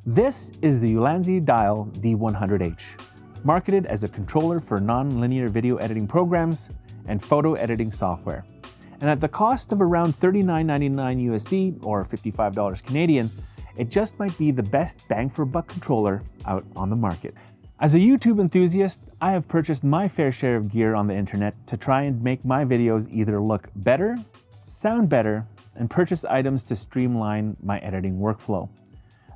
This is the Ulanzi Dial D100H, marketed as a controller for non-linear video editing programs and photo editing software. And at the cost of around $39.99 USD or $55 Canadian, it just might be the best bang for buck controller out on the market. As a YouTube enthusiast, I have purchased my fair share of gear on the internet to try and make my videos either look better, sound better, and purchase items to streamline my editing workflow.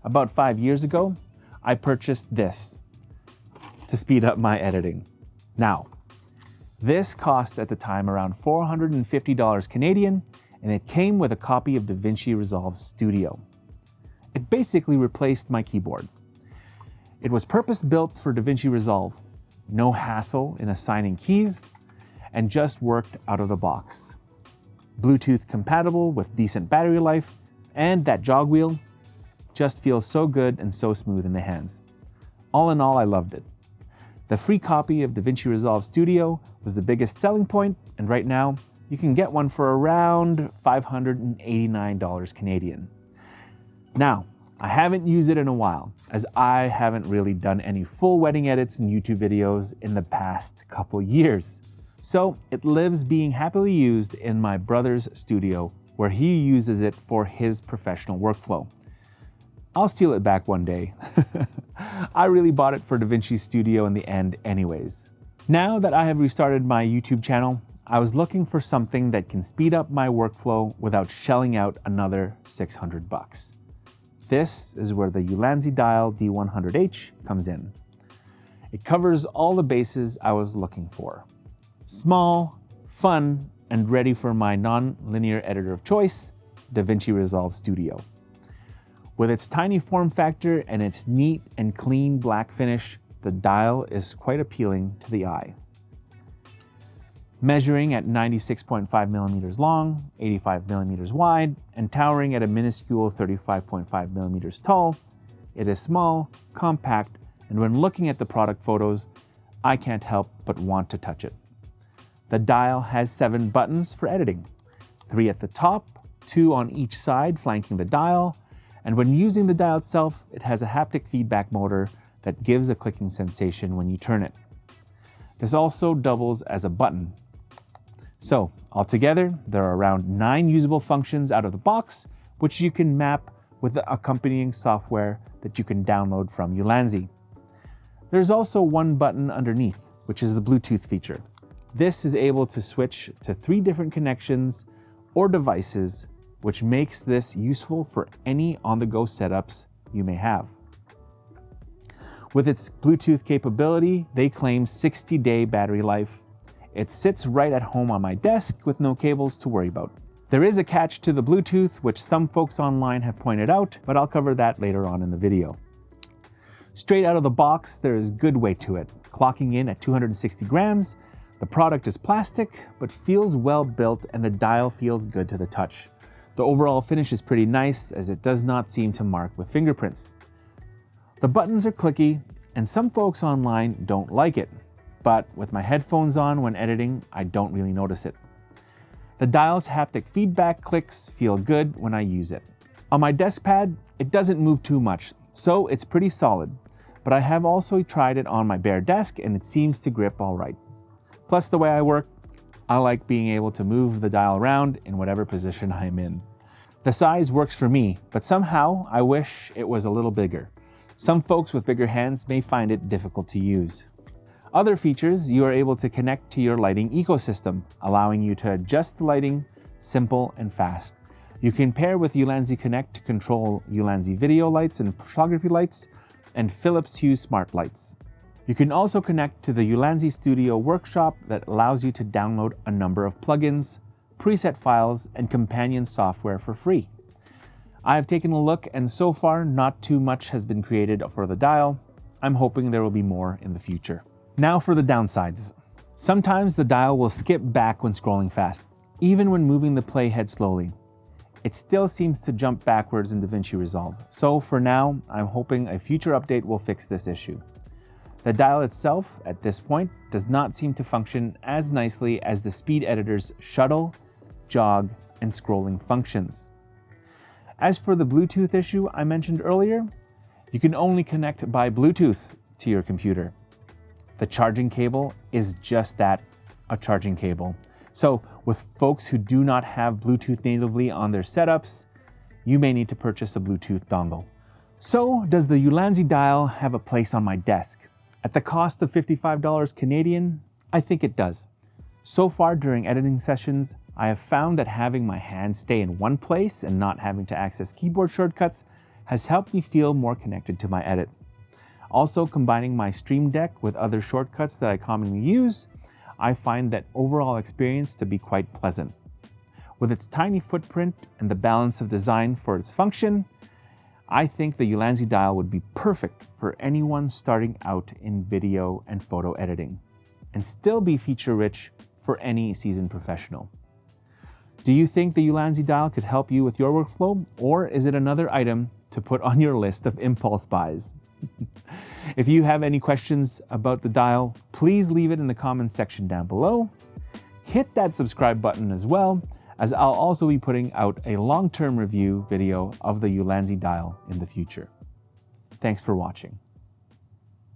About 5 years ago, I purchased this to speed up my editing. Now, this cost at the time around $450 Canadian, and it came with a copy of DaVinci Resolve Studio. It basically replaced my keyboard. It was purpose-built for DaVinci Resolve, no hassle in assigning keys, and just worked out of the box. Bluetooth compatible with decent battery life, and that jog wheel just feels so good and so smooth in the hands. All in all, I loved it. The free copy of DaVinci Resolve Studio was the biggest selling point, and right now, you can get one for around $589 Canadian. Now, I haven't used it in a while, as I haven't really done any full wedding edits and YouTube videos in the past couple years. So it lives being happily used in my brother's studio, where he uses it for his professional workflow. I'll steal it back one day. I really bought it for DaVinci Studio in the end anyways. Now that I have restarted my YouTube channel, I was looking for something that can speed up my workflow without shelling out another $600. This is where the Ulanzi Dial D100H comes in. It covers all the bases I was looking for. Small, fun, and ready for my non-linear editor of choice, DaVinci Resolve Studio. With its tiny form factor and its neat and clean black finish, the dial is quite appealing to the eye. Measuring at 96.5 millimeters long, 85 millimeters wide, and towering at a minuscule 35.5 millimeters tall, it is small, compact, and when looking at the product photos, I can't help but want to touch it. The dial has 7 buttons for editing, 3 at the top, 2 on each side flanking the dial, and when using the dial itself, it has a haptic feedback motor that gives a clicking sensation when you turn it. This also doubles as a button. So altogether, there are around 9 usable functions out of the box, which you can map with the accompanying software that you can download from Ulanzi. There's also one button underneath, which is the Bluetooth feature. This is able to switch to 3 different connections or devices, which makes this useful for any on-the-go setups you may have. With its Bluetooth capability, they claim 60-day battery life. It sits right at home on my desk with no cables to worry about. There is a catch to the Bluetooth, which some folks online have pointed out, but I'll cover that later on in the video. Straight out of the box, there is good weight to it, clocking in at 260 grams. The product is plastic, but feels well built, and the dial feels good to the touch. The overall finish is pretty nice, as it does not seem to mark with fingerprints. The buttons are clicky, and some folks online don't like it, but with my headphones on when editing, I don't really notice it. The dial's haptic feedback clicks feel good when I use it. On my desk pad, it doesn't move too much, so it's pretty solid, but I have also tried it on my bare desk and it seems to grip all right. Plus, the way I work, I like being able to move the dial around in whatever position I'm in. The size works for me, but somehow I wish it was a little bigger. Some folks with bigger hands may find it difficult to use. Other features, you are able to connect to your lighting ecosystem, allowing you to adjust the lighting, simple and fast. You can pair with Ulanzi Connect to control Ulanzi video lights and photography lights, and Philips Hue smart lights. You can also connect to the Ulanzi Studio Workshop that allows you to download a number of plugins, preset files, and companion software for free. I have taken a look, and so far not too much has been created for the dial. I'm hoping there will be more in the future. Now for the downsides. Sometimes the dial will skip back when scrolling fast, even when moving the playhead slowly. It still seems to jump backwards in DaVinci Resolve, so for now, I'm hoping a future update will fix this issue. The dial itself, at this point, does not seem to function as nicely as the Speed Editor's shuttle, jog, and scrolling functions. As for the Bluetooth issue I mentioned earlier, You can only connect by Bluetooth to your computer. The charging cable is just that, a charging cable. So with folks who do not have Bluetooth natively on their setups, you may need to purchase a Bluetooth dongle. So does the Ulanzi Dial have a place on my desk? At the cost of $55 Canadian, I think it does. So far during editing sessions, I have found that having my hands stay in one place and not having to access keyboard shortcuts has helped me feel more connected to my edit. Also, combining my Stream Deck with other shortcuts that I commonly use, I find that overall experience to be quite pleasant. With its tiny footprint and the balance of design for its function, I think the Ulanzi Dial would be perfect for anyone starting out in video and photo editing, and still be feature-rich for any seasoned professional. Do you think the Ulanzi Dial could help you with your workflow, or is it another item to put on your list of impulse buys? If you have any questions about the dial, please leave it in the comments section down below. Hit that subscribe button as well, as I'll also be putting out a long-term review video of the Ulanzi Dial in the future. Thanks for watching.